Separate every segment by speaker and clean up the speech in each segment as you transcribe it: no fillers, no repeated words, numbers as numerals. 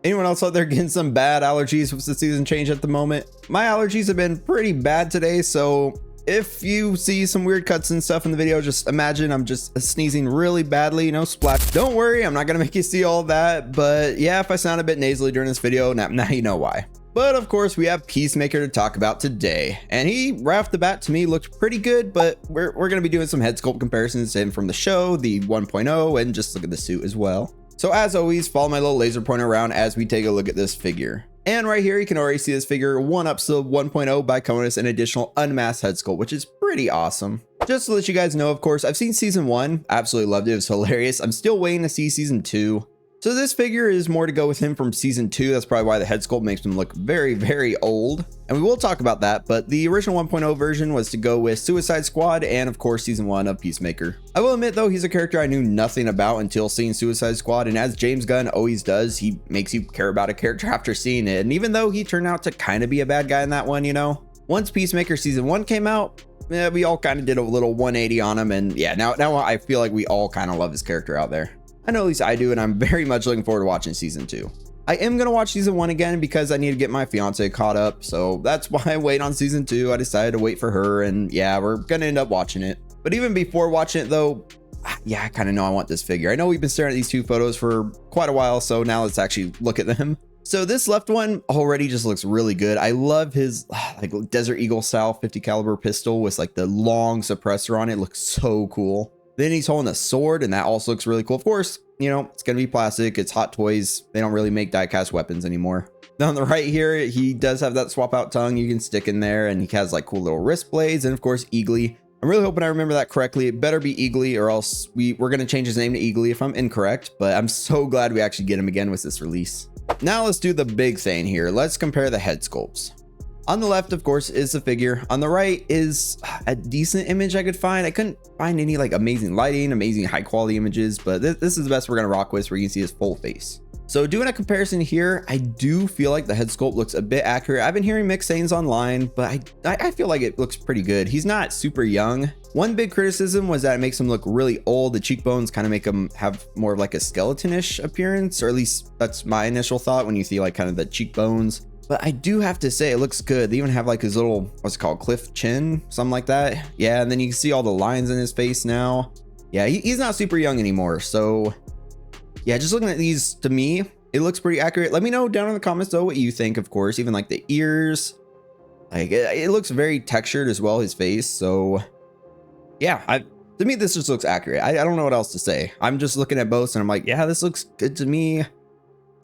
Speaker 1: Anyone else out there getting some bad allergies with the season change at the moment? My allergies have been pretty bad today, so if you see some weird cuts and stuff in the video, just imagine I'm just sneezing really badly, splash. Don't worry, I'm not gonna make you see all that, but yeah, if I sound a bit nasally during this video, now you know why. But of course, we have Peacemaker to talk about today, and he, right off the bat, to me looked pretty good, but we're gonna be doing some head sculpt comparisons to him from the show, the 1.0, and just look at the suit as well. So as always, follow my little laser pointer around as we take a look at this figure. And right here, you can already see this figure 1-ups to 1.0 by coming us an additional unmasked head sculpt, which is pretty awesome. Just to let you guys know, of course, I've seen season 1, absolutely loved it, it was hilarious. I'm still waiting to see season 2. So this figure is more to go with him from season 2. That's probably why the head sculpt makes him look very, very old. And we will talk about that, but the original 1.0 version was to go with Suicide Squad and of course season 1 of Peacemaker. I will admit though, he's a character I knew nothing about until seeing Suicide Squad, and as James Gunn always does, he makes you care about a character after seeing it. And even though he turned out to kind of be a bad guy in that one, once Peacemaker season 1 came out, we all kind of did a little 180 on him, and yeah, now I feel like we all kind of love his character out there. I know at least I do, and I'm very much looking forward to watching season 2. I am going to watch season 1 again because I need to get my fiance caught up, so that's why I wait on season 2. I decided to wait for her, and yeah, we're going to end up watching it. But even before watching it though, yeah, I kind of know I want this figure. I know we've been staring at these two photos for quite a while, so now let's actually look at them. So this left one already just looks really good. I love his like Desert Eagle style 50 caliber pistol with like the long suppressor on it. It looks so cool. Then he's holding a sword, and that also looks really cool. Of course, it's going to be plastic. It's Hot Toys. They don't really make die-cast weapons anymore. Now on the right here, he does have that swap out tongue you can stick in there, and he has like cool little wrist blades, and of course, Eagly. I'm really hoping I remember that correctly. It better be Eagly, or else we're going to change his name to Eagly if I'm incorrect, but I'm so glad we actually get him again with this release. Now let's do the big thing here. Let's compare the head sculpts. On the left, of course, is the figure. On the right is a decent image I could find. I couldn't find any like amazing lighting, amazing high quality images, but this is the best we're gonna rock with, where you can see his full face. So doing a comparison here, I do feel like the head sculpt looks a bit accurate. I've been hearing mixed sayings online, but I feel like it looks pretty good. He's not super young. One big criticism was that it makes him look really old. The cheekbones kind of make him have more of like a skeleton-ish appearance, or at least that's my initial thought when you see like kind of the cheekbones. But I do have to say it looks good. They even have like his little, what's it called, cliff chin, something like that. Yeah, and then you can see all the lines in his face now. Yeah, he's not super young anymore. So yeah, just looking at these, to me, it looks pretty accurate. Let me know down in the comments though what you think, of course. Even like the ears, like it looks very textured as well, his face. So yeah, to me, this just looks accurate. I don't know what else to say. I'm just looking at both and I'm like, yeah, this looks good to me.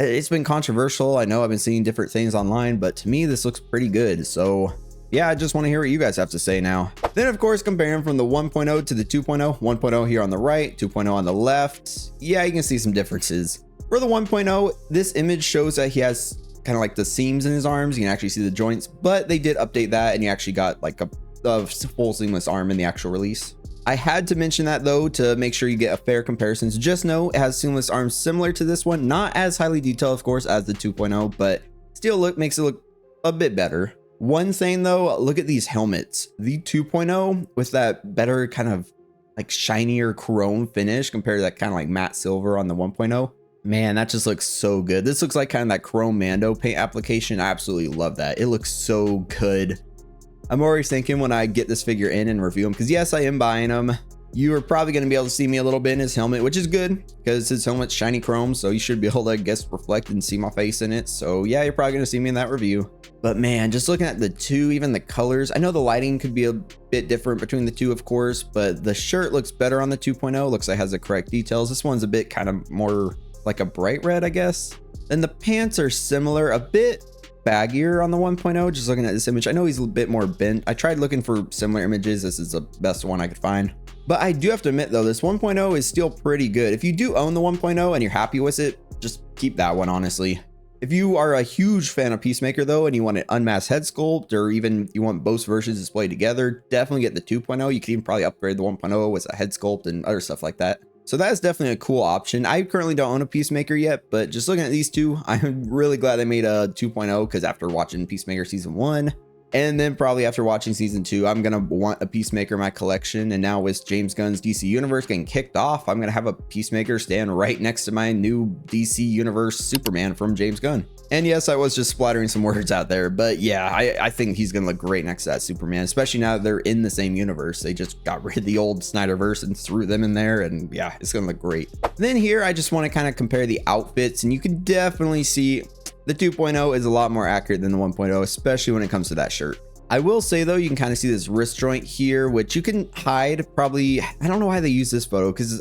Speaker 1: It's been controversial. I know I've been seeing different things online, but to me, this looks pretty good. So yeah, I just want to hear what you guys have to say now. Then of course, comparing from the 1.0 to the 2.0, 1.0 here on the right, 2.0 on the left. Yeah, you can see some differences. For the 1.0, this image shows that he has kind of like the seams in his arms. You can actually see the joints, but they did update that, and you actually got like a full seamless arm in the actual release. I had to mention that though to make sure you get a fair comparison. So just know it has seamless arms similar to this one, not as highly detailed of course as the 2.0, but still makes it look a bit better. One thing though, look at these helmets. The 2.0 with that better kind of like shinier chrome finish compared to that kind of like matte silver on the 1.0. Man, that just looks so good. This looks like kind of that chrome Mando paint application. I absolutely love that. It looks so good. I'm already thinking when I get this figure in and review him, because yes, I am buying him. You are probably going to be able to see me a little bit in his helmet, which is good because his helmet's shiny chrome, so you should be able to, I guess, reflect and see my face in it. So yeah, you're probably going to see me in that review. But man, just looking at the two, even the colors, I know the lighting could be a bit different between the two, of course, but the shirt looks better on the 2.0. Looks like it has the correct details. This one's a bit kind of more like a bright red, I guess. Then the pants are similar, a bit baggier on the 1.0. Just looking at this image, I know he's a bit more bent. I tried looking for similar images. This is the best one I could find. But I do have to admit though, this 1.0 is still pretty good. If you do own the 1.0 and you're happy with it, just keep that one, honestly. If you are a huge fan of Peacemaker though, and you want an unmasked head sculpt, or even you want both versions displayed together, definitely get the 2.0. You can even probably upgrade the 1.0 with a head sculpt and other stuff like that. So that is definitely a cool option. I currently don't own a Peacemaker yet, but just looking at these two, I'm really glad they made a 2.0, because after watching Peacemaker season 1, And then probably after watching season 2, I'm going to want a Peacemaker in my collection. And now with James Gunn's DC Universe getting kicked off, I'm going to have a Peacemaker stand right next to my new DC Universe Superman from James Gunn. And yes, I was just splattering some words out there, but yeah, I think he's going to look great next to that Superman, especially now that they're in the same universe. They just got rid of the old Snyderverse and threw them in there, and yeah, it's going to look great. Then here, I just want to kind of compare the outfits, and you can definitely see the 2.0 is a lot more accurate than the 1.0, especially when it comes to that shirt. I will say though, you can kind of see this wrist joint here, which you can hide probably. I don't know why they use this photo, because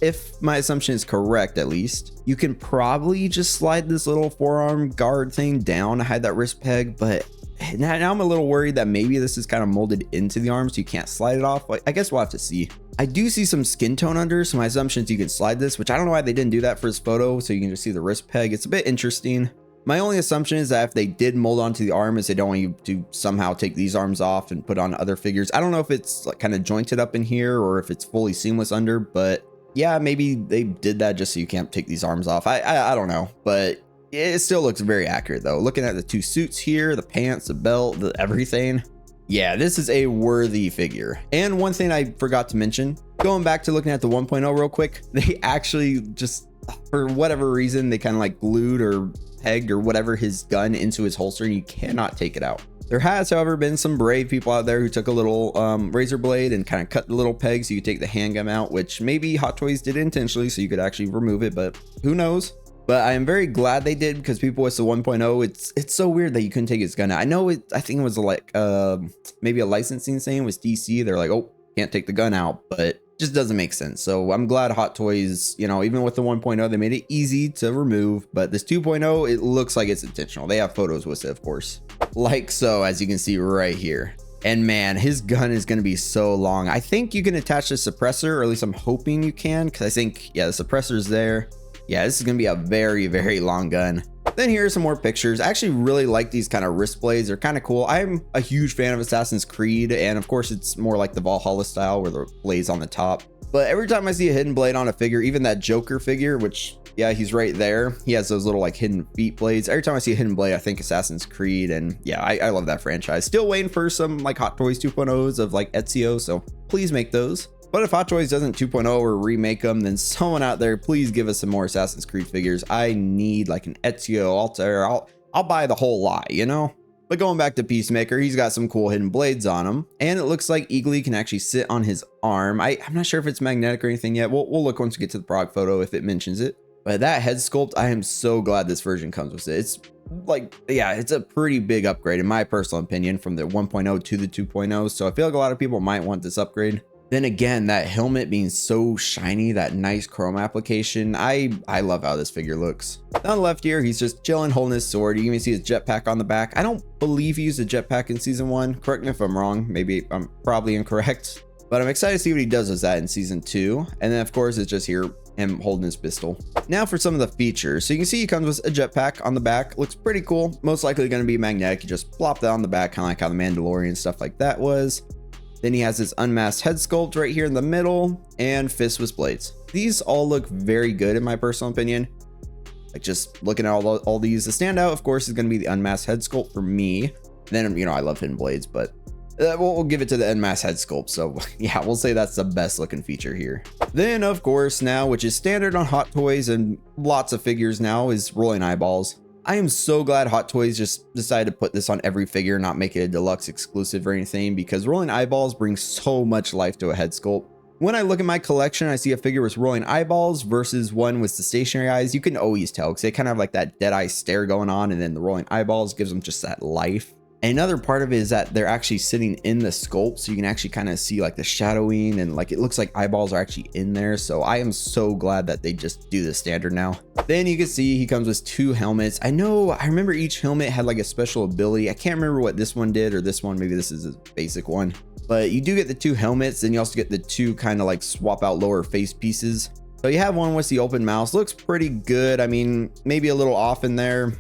Speaker 1: if my assumption is correct, at least, you can probably just slide this little forearm guard thing down to hide that wrist peg. But now I'm a little worried that maybe this is kind of molded into the arm, so you can't slide it off. Like, I guess we'll have to see. I do see some skin tone under, so my assumption is you can slide this, which I don't know why they didn't do that for this photo, so you can just see the wrist peg. It's a bit interesting. My only assumption is that if they did mold onto the arm, is they don't want you to somehow take these arms off and put on other figures. I don't know if it's like kind of jointed up in here or if it's fully seamless under, but yeah, maybe they did that just so you can't take these arms off. I don't know, but it still looks very accurate though. Looking at the two suits here, the pants, the belt, the everything. Yeah, this is a worthy figure. And one thing I forgot to mention, going back to looking at the 1.0 real quick, they actually just, for whatever reason, they kind of like glued or pegged or whatever his gun into his holster, and you cannot take it out. There has, however, been some brave people out there who took a little razor blade and kind of cut the little peg so you could take the handgun out, which maybe Hot Toys did intentionally so you could actually remove it, but who knows. But I am very glad they did, because people with the 1.0, it's so weird that you couldn't take his gun out. I know I think it was like maybe a licensing thing with DC. They're like, oh, can't take the gun out, but just doesn't make sense. So I'm glad Hot Toys, you know, even with the 1.0, they made it easy to remove, but this 2.0, it looks like it's intentional. They have photos with it, of course, like so, as you can see right here. And man, his gun is going to be so long. I think you can attach the suppressor, or at least I'm hoping you can, because I think, yeah, the suppressor is there. Yeah, this is going to be a very, very long gun. Then here are some more pictures. I actually really like these kind of wrist blades. They're kind of cool. I'm a huge fan of Assassin's Creed, and of course it's more like the Valhalla style where the blade's on the top. But every time I see a hidden blade on a figure, even that Joker figure, which, yeah, he's right there. He has those little like hidden feet blades. Every time I see a hidden blade, I think Assassin's Creed, and yeah, I love that franchise. Still waiting for some like Hot Toys 2.0s of like Ezio, so please make those. But if Hot Toys doesn't 2.0 or remake them, then someone out there, please give us some more Assassin's Creed figures. I need like an Ezio Altair. I'll buy the whole lot, you know? But going back to Peacemaker, he's got some cool hidden blades on him. And it looks like Eagly can actually sit on his arm. I'm not sure if it's magnetic or anything yet. We'll look once we get to the prog photo if it mentions it. But that head sculpt, I am so glad this version comes with it. It's like, yeah, it's a pretty big upgrade in my personal opinion from the 1.0 to the 2.0. So I feel like a lot of people might want this upgrade. Then again, that helmet being so shiny, that nice chrome application, I love how this figure looks. On the left here, he's just chilling, holding his sword. You can even see his jetpack on the back. I don't believe he used a jetpack in season 1. Correct me if I'm wrong. Maybe I'm probably incorrect. But I'm excited to see what he does with that in season 2. And then of course, it's just here, him holding his pistol. Now for some of the features. So you can see he comes with a jetpack on the back. Looks pretty cool. Most likely going to be magnetic. You just plop that on the back, kind of like how the Mandalorian stuff like that was. Then he has this unmasked head sculpt right here in the middle, and fists with blades. These all look very good in my personal opinion. Like just looking at all these, the standout, of course, is going to be the unmasked head sculpt for me. Then, you know, I love hidden blades, but we'll give it to the unmasked head sculpt. So yeah, we'll say that's the best looking feature here. Then, of course, now, which is standard on Hot Toys and lots of figures now, is rolling eyeballs. I am so glad Hot Toys just decided to put this on every figure, not make it a deluxe exclusive or anything, because rolling eyeballs brings so much life to a head sculpt. When I look at my collection, I see a figure with rolling eyeballs versus one with the stationary eyes. You can always tell because they kind of have like that dead eye stare going on, and then the rolling eyeballs gives them just that life. And another part of it is that they're actually sitting in the sculpt, so you can actually kind of see like the shadowing, and like it looks like eyeballs are actually in there. So I am so glad that they just do the standard now. Then you can see he comes with 2 helmets. I remember each helmet had like a special ability. I can't remember what this one did, or this one, maybe this is a basic one. But you do get the 2 helmets, and you also get the 2 kind of like swap out lower face pieces. So you have one with the open mouth. Looks pretty good. I mean, maybe a little off in there.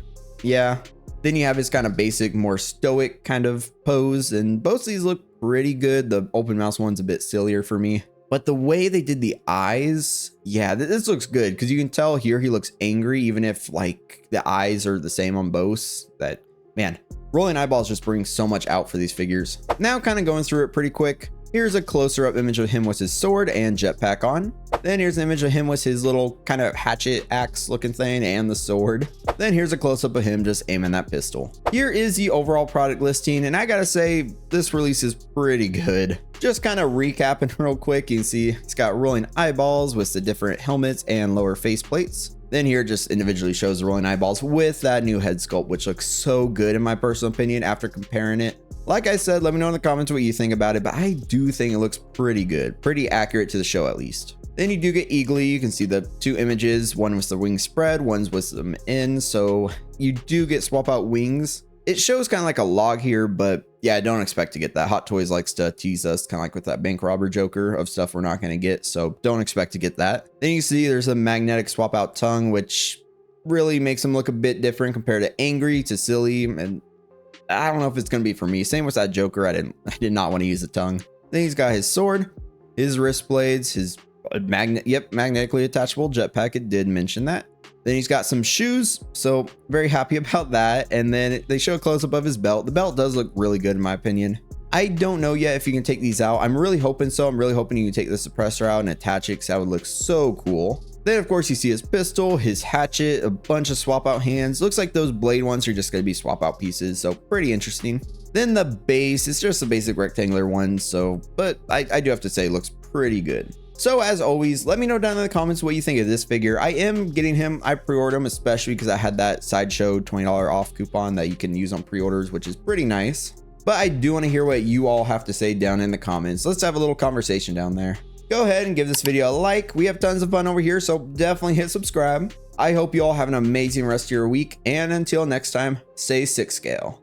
Speaker 1: Yeah. Then you have his kind of basic, more stoic kind of pose, and both of these look pretty good. The open mouse one's a bit sillier for me, but the way they did the eyes, yeah, this looks good, because you can tell here he looks angry, even if like the eyes are the same on both. That Man, rolling eyeballs just brings so much out for these figures. Now kind of going through it pretty quick. Here's a closer up image of him with his sword and jetpack on. Then here's an image of him with his little kind of hatchet axe looking thing and the sword. Then here's a close up of him just aiming that pistol. Here is the overall product listing, and I gotta say this release is pretty good. Just kind of recapping real quick, you can see it's got rolling eyeballs with the different helmets and lower face plates. Then here just individually shows the rolling eyeballs with that new head sculpt, which looks so good in my personal opinion after comparing it. Like I said, let me know in the comments what you think about it, but I do think it looks pretty good, pretty accurate to the show at least. Then you do get eagly. You can see the two images, one with the wings spread, one's with them in, so you do get swap out wings. It shows kind of like a log here, but yeah, I don't expect to get that. Hot Toys likes to tease us kind of like with that bank robber Joker of stuff we're not going to get, so don't expect to get that. Then you see there's a magnetic swap out tongue, which really makes him look a bit different compared to angry to silly, and I don't know if it's going to be for me. Same with that Joker. I did not want to use the tongue. Then he's got his sword, his wrist blades, his magnetically attachable jetpack. It did mention that. Then he's got some shoes, so very happy about that. And then they show a close up of his belt. The belt does look really good in my opinion. I don't know yet if you can take these out. I'm really hoping so. I'm really hoping you can take the suppressor out and attach it because that would look so cool. Then of course you see his pistol, his hatchet, a bunch of swap out hands. Looks like those blade ones are just going to be swap out pieces, so pretty interesting. Then the base, it's just a basic rectangular one, so but I do have to say it looks pretty good. So as always, let me know down in the comments what you think of this figure. I am getting him. I pre-ordered him especially because I had that Sideshow $20 off coupon that you can use on pre-orders, which is pretty nice. But I do want to hear what you all have to say down in the comments. Let's have a little conversation down there. Go ahead and give this video a like. We have tons of fun over here, so definitely hit subscribe. I hope you all have an amazing rest of your week, and until next time, stay 6 scale.